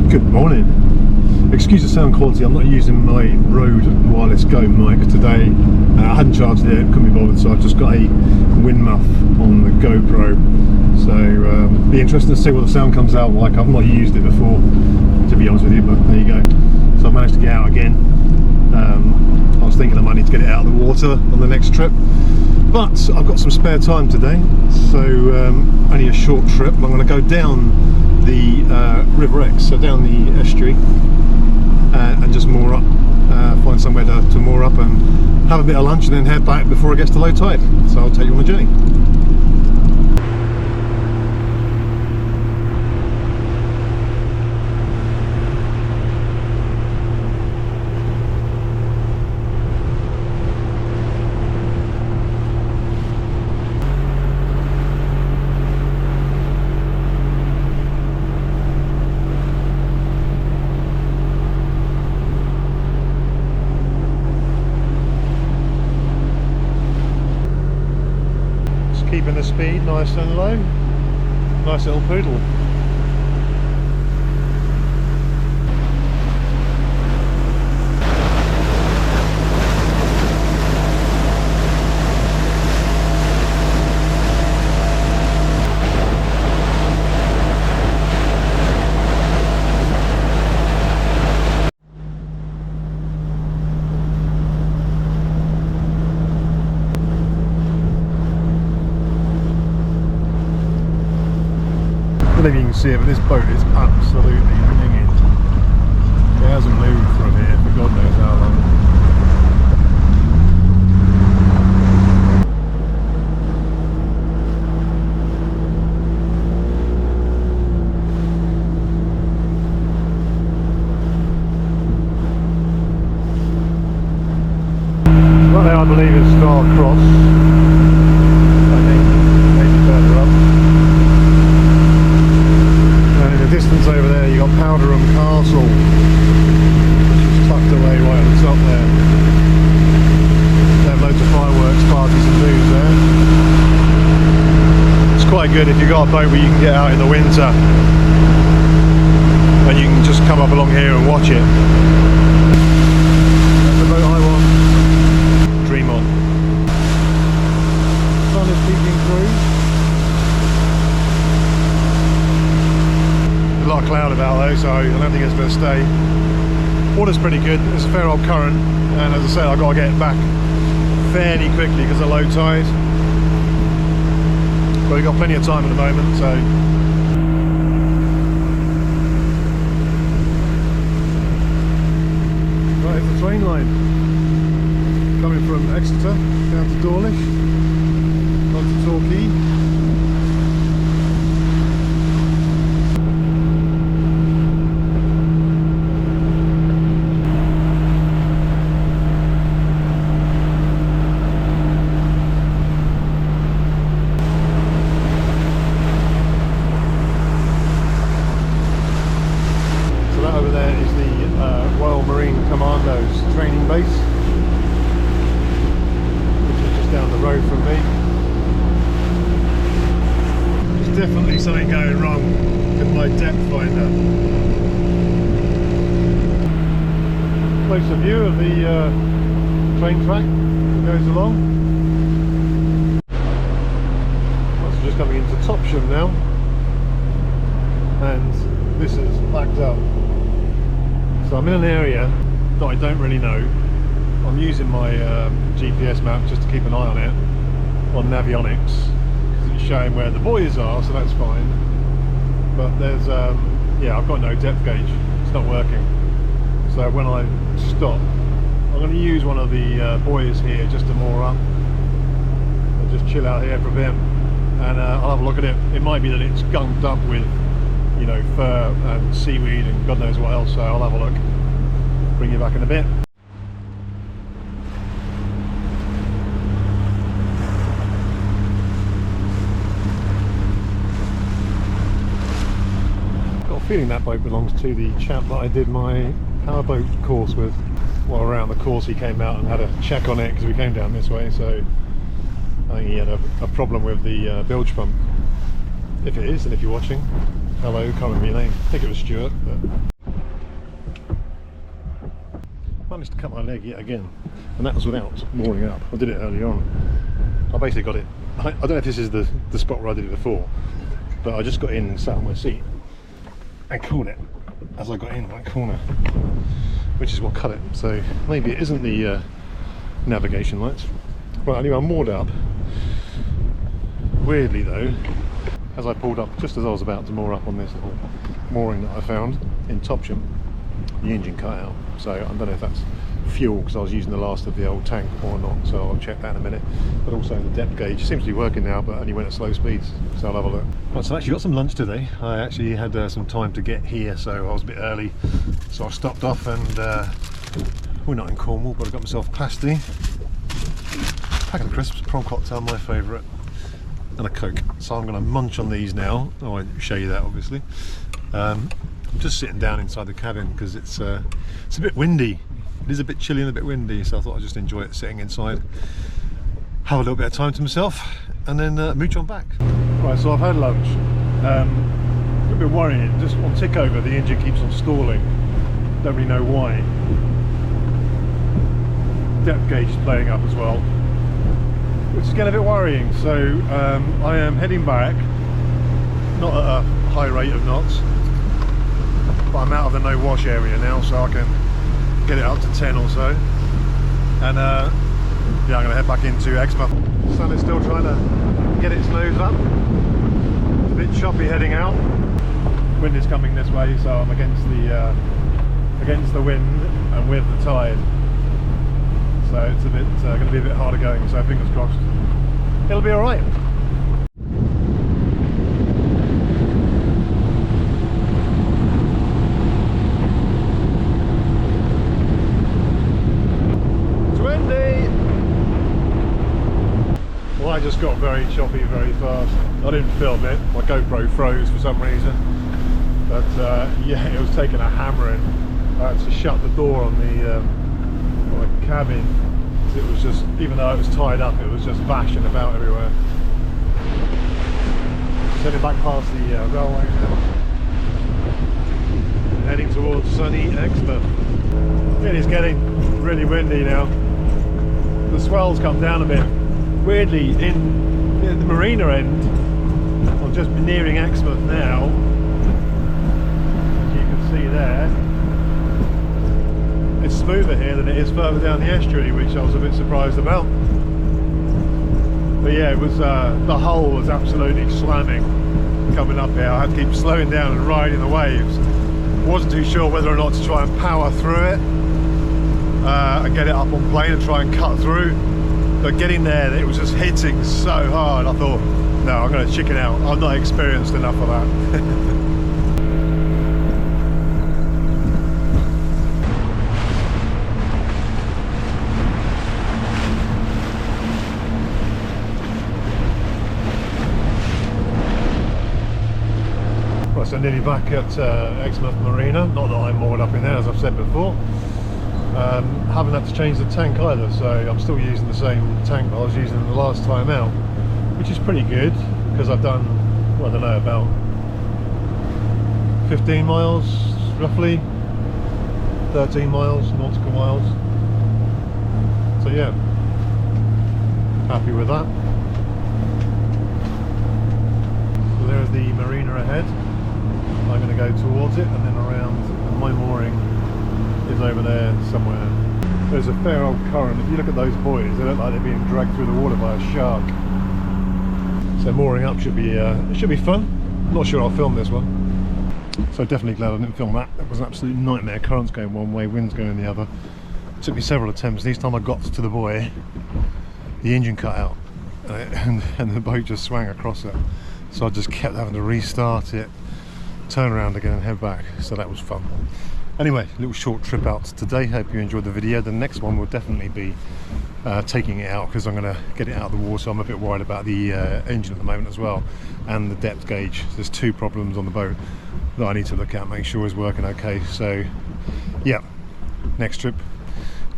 Good morning. Excuse the sound quality, I'm not using my Rode wireless Go mic today. I hadn't charged it, couldn't be bothered, so I've just got a wind muff on the GoPro. So be interesting to see what the sound comes out like. I've not used it before, to be honest with you, but there you go. So I've managed to get out again. I was thinking I might need to get it out of the water on the next trip, but I've got some spare time today, so only a short trip. I'm going to go down the River X, so down the estuary, and just moor up, find somewhere to moor up and have a bit of lunch and then head back before it gets to low tide. So I'll take you on the journey. Keeping the speed nice and low. Nice little poodle. I don't know if you can see it, but this boat is absolutely hanging. It hasn't moved from here for God knows how long. Right there I believe is Star Cross. I think maybe further up. Distance over there, you got Powderham Castle, which is tucked away right at the top there. They have loads of fireworks, parties and booze there. It's quite good if you've got a boat where you can get out in the winter and you can just come up along here and watch it. That's the boat I want. Dream on. Sun is peeking through. A lot of cloud about though, so I don't think it's going to stay. Water's pretty good, there's a fair old current, and as I said, I've got to get back fairly quickly because of low tide. But we've got plenty of time at the moment, so. Right, it's the train line. Coming from Exeter down to Dawlish, on to Torquay. Over there is the Royal Marine Commandos training base, which is just down the road from me. There's definitely something going wrong with my depth finder. Closer view of the train track that goes along. So just coming into Topsham now, and this is packed up. So I'm in an area that I don't really know. I'm using my GPS map just to keep an eye on it on Navionics, because it's showing where the buoys are, so that's fine. But there's, yeah, I've got no depth gauge. It's not working. So when I stop, I'm going to use one of the buoys here just to moor up and just chill out here for a bit. And I'll have a look at it. It might be that it's gunked up with, you know, fur and seaweed and God knows what else, so I'll have a look. Bring you back in a bit. Got a feeling that boat belongs to the chap that I did my powerboat course with. Well, around the course he came out and had a check on it because we came down this way, so I think he had a problem with the bilge pump. If it is, and if you're watching, hello, can't remember your name. I think it was Stuart. But managed to cut my leg yet again, and that was without mooring up. I did it earlier on. I basically got it, I don't know if this is the spot where I did it before, but I just got in and sat on my seat and caught it as I got in that corner, which is what cut it. So maybe it isn't the navigation lights. Right, anyway, I'm moored up. Weirdly though, as I pulled up, just as I was about to moor up on this little mooring that I found in Topsham, the engine cut out. So I don't know if that's fuel, because I was using the last of the old tank, or not, so I'll check that in a minute. But also the depth gauge seems to be working now, but only went at slow speeds, so I'll have a look. Right, so I actually got some lunch today. I actually had some time to get here, so I was a bit early, so I stopped off, and we're not in Cornwall, but I got myself pasty, packet of crisps, prawn cocktail, my favourite, and a Coke. So I'm going to munch on these now. I won't show you that, obviously. I'm just sitting down inside the cabin because it's a bit windy. It is a bit chilly and a bit windy, so I thought I'd just enjoy it sitting inside, have a little bit of time to myself, and then mooch on back. Right, so I've had lunch. A bit worrying, just on tick over the engine keeps on stalling. Don't really know why. Depth gauge is playing up as well, which is getting a bit worrying. So I am heading back, not at a high rate of knots, but I'm out of the no wash area now, so I can get it up to 10 or so. And yeah, I'm going to head back into Exmouth. The sun is still trying to get its nose up. It's a bit choppy heading out. Wind is coming this way, so I'm against the wind and with the tide. So it's a bit going to be a bit harder going, so fingers crossed it'll be alright. It's windy! Well, I just got very choppy very fast. I didn't film it, my GoPro froze for some reason, but yeah, it was taking a hammering. I had to shut the door on the cabin. It was just, even though it was tied up, it was just bashing about everywhere. Heading back past the railway now, heading towards sunny Exmouth. It is getting really windy now. The swells come down a bit. Weirdly, in the marina end, I'm just nearing Exmouth now, as you can see there. It's smoother here than it is further down the estuary, which I was a bit surprised about. But yeah, it was the hull was absolutely slamming coming up here. I had to keep slowing down and riding the waves. Wasn't too sure whether or not to try and power through it and get it up on plane and try and cut through. But getting there, it was just hitting so hard. I thought, no, I'm going to chicken out. I'm not experienced enough for that. So nearly back at Exmouth Marina, not that I'm moored up in there as I've said before. Haven't had to change the tank either, so I'm still using the same tank that I was using the last time out, which is pretty good because I've done, well, I don't know, about 15 miles roughly, 13 miles, nautical miles. So yeah, happy with that. So there's the marina ahead. I'm going to go towards it and then around, and my mooring is over there somewhere. There's a fair old current. If you look at those buoys, they look like they're being dragged through the water by a shark. So mooring up should be fun. Not sure I'll film this one. So definitely glad I didn't film that. It was an absolute nightmare. Currents going one way, winds going the other. It took me several attempts. Each time I got to the buoy, the engine cut out and the boat just swang across it. So I just kept having to restart it, turn around again and head back. So that was fun. Anyway, a little short trip out today. Hope you enjoyed the video. The next one will definitely be taking it out, because I'm going to get it out of the water. I'm a bit worried about the engine at the moment as well, and the depth gauge. There's two problems on the boat that I need to look at, make sure is working okay. So yeah, next trip,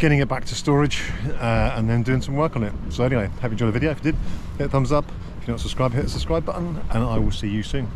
getting it back to storage and then doing some work on it. So anyway, hope you enjoyed the video. If you did, hit a thumbs up. If you're not subscribed, hit the subscribe button, and I will see you soon.